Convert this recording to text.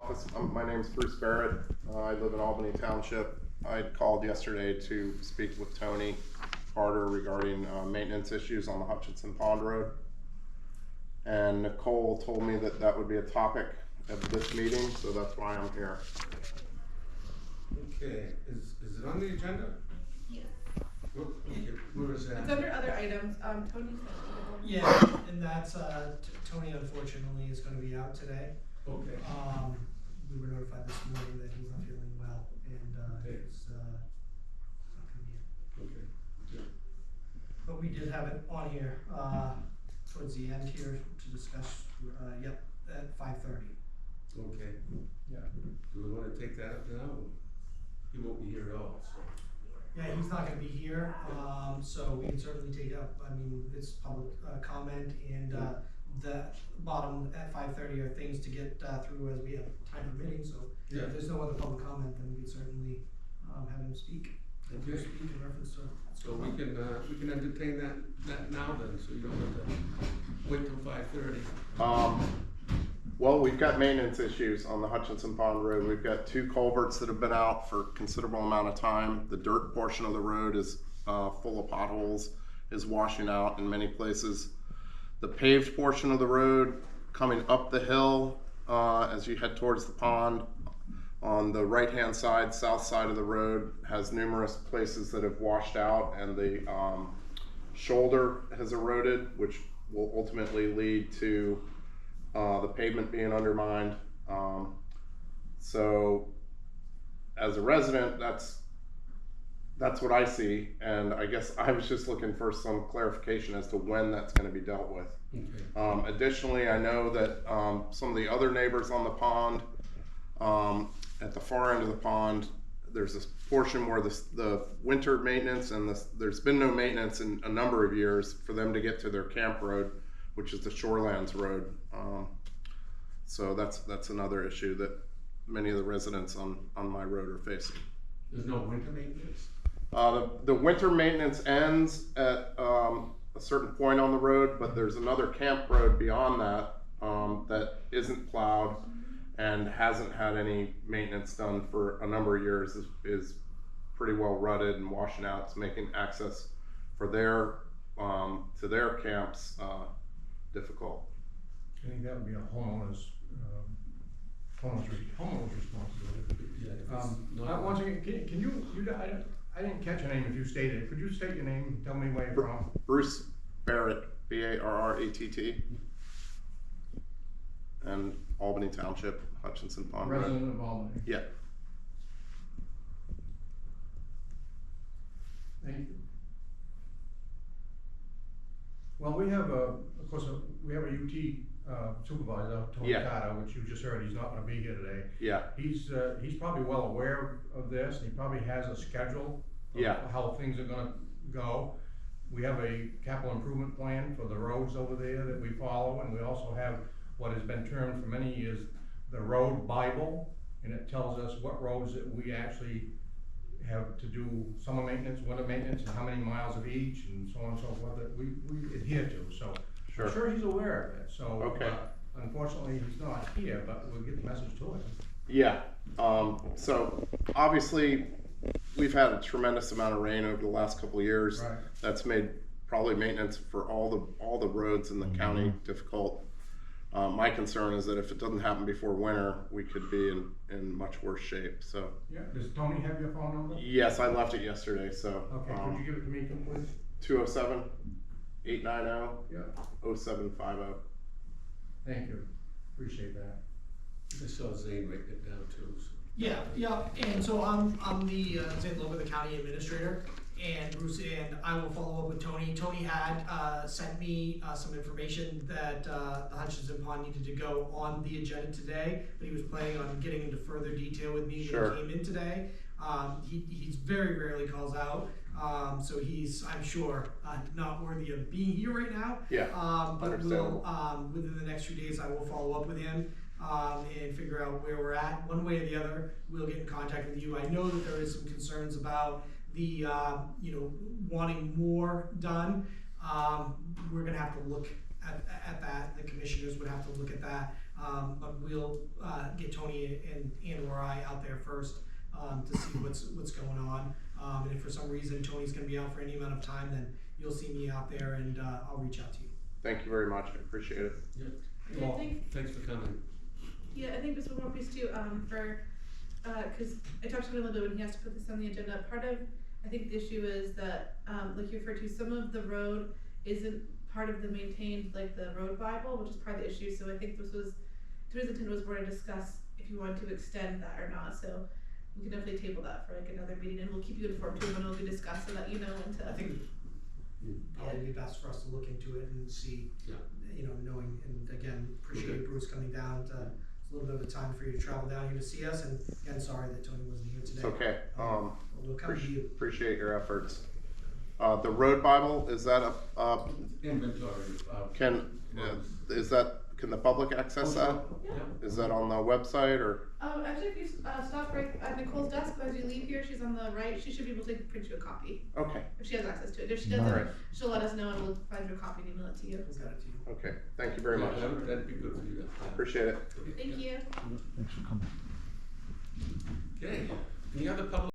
office. My name's Bruce Barrett. I live in Albany Township. I called yesterday to speak with Tony Carter regarding maintenance issues on the Hutchinson Pond Road. And Nicole told me that that would be a topic of this meeting, so that's why I'm here. Okay, is it on the agenda? Yes. Where is that? It's under other items. Tony said. Yeah, and that's, Tony unfortunately is gonna be out today. Okay. We were notified this morning that he's not feeling well and, Okay. it's, not gonna be in. Okay, good. But we did have it on here, towards the end here to discuss, at 5:30. Okay. Yeah. Do we wanna take that up now? He won't be here at all, so. Yeah, he's not gonna be here, so we can certainly take up, I mean, it's public, comment and, the bottom at 5:30 are things to get, through as we have time permitting, so Yeah. if there's no other public comment, then we'd certainly, have him speak. Okay. Speak in reference to. So we can entertain that now then, so you don't have to wait till 5:30. Well, we've got maintenance issues on the Hutchinson Pond Road. We've got two culverts that have been out for a considerable amount of time. The dirt portion of the road is full of potholes, is washing out in many places. The paved portion of the road coming up the hill as you head towards the pond on the right-hand side, south side of the road, has numerous places that have washed out, and the shoulder has eroded, which will ultimately lead to the pavement being undermined. So as a resident, that's what I see, and I guess I was just looking for some clarification as to when that's going to be dealt with. Okay. Additionally, I know that some of the other neighbors on the pond, at the far end of the pond, there's this portion where the winter maintenance and there's been no maintenance in a number of years for them to get to their camp road, which is the Shorelands Road. So that's another issue that many of the residents on my road are facing. There's no winter maintenance? The winter maintenance ends at a certain point on the road, but there's another camp road beyond that that isn't plowed and hasn't had any maintenance done for a number of years, is pretty well rutted and washing out. It's making access for their to their camps difficult. I think that would be a homeowner's responsibility. Yeah. Once again, can you, I didn't catch your name if you stated it. Could you state your name and tell me where you're from? Bruce Barrett, B-A-R-R-A-T-T, and Albany Township, Hutchinson Pond Road. Resident of Albany. Yeah. Thank you. Well, we have of course, we have a UT supervisor, Tony Yeah. Carter, which you just heard, he's not gonna be here today. Yeah. He's probably well aware of this, and he probably has a schedule of Yeah. how things are gonna go. We have a capital improvement plan for the roads over there that we follow, and we also have what has been termed for many years the Road Bible, and it tells us what roads that we actually have to do summer maintenance, winter maintenance, and how many miles of each, and so on and so forth, that we adhere to, so. Sure. I'm sure he's aware of it, so. Okay. Unfortunately, he's not here, but we'll get the message to him. Yeah. So obviously, we've had a tremendous amount of rain over the last couple of years. Right. That's made probably maintenance for all the roads in the county difficult. My concern is that if it doesn't happen before winter, we could be in much worse shape. So Yeah, does Tony have your phone number? yes, I left it yesterday. So Okay, could you give it to me, please? 207-890-0750. Yeah, thank you, appreciate that. I saw Zane writing it down too, so. Yeah, and so I'm the Zane Lober, the county administrator, and Bruce, and I will follow up with Tony. Tony had sent me some information that the Hutchinson Pond needed to go on the agenda today, but he was planning on getting into further detail with me Sure. when he came in today. He's very rarely calls out, so he's, I'm sure, not worthy of being here right now. Yeah, But understandable. we'll, within the next few days, I will follow up with him. And figure out where we're at. One way or the other, we'll get in contact with you. I know that there is some concerns about the, wanting more done. We're gonna have to look at that. The commissioners would have to look at that. but we'll, get Tony and or I out there first, to see what's going on. And if for some reason Tony's gonna be out for any amount of time, then you'll see me out there and, I'll reach out to you. Thank you very much, I appreciate it. Yeah. And I think, Thanks for coming. yeah, I think just one more piece too, cause I talked to him a little bit when he has to put this on the agenda. Part of, I think the issue is that, like you referred to, some of the road isn't part of the maintained, like the road Bible, which is part of the issue. So I think today's intent was we're gonna discuss if you want to extend that or not. So we can definitely table that for like another meeting, and we'll keep you informed too when it'll be discussed so that you know when to. I think probably be best for us to look into it and see, Yeah. you know, knowing, and again, appreciate Bruce coming down to, it's a little bit of a time for you to travel down here to see us, and again, sorry that Tony wasn't here today. It's okay, We'll come to you. appreciate your efforts. The road Bible, is that Inventory. can the public access that? Yeah. Is that on the website or? Actually, if you stop right at Nicole's desk as you leave here, she's on the right. She should be able to print you a copy Okay, if she has access to it. If she doesn't, Alright. she'll let us know and we'll find you a copy and email it to you. We'll get it to you. okay, thank you very much, That'd be good for you. appreciate it. Thank you. Thanks for coming. Okay, any other public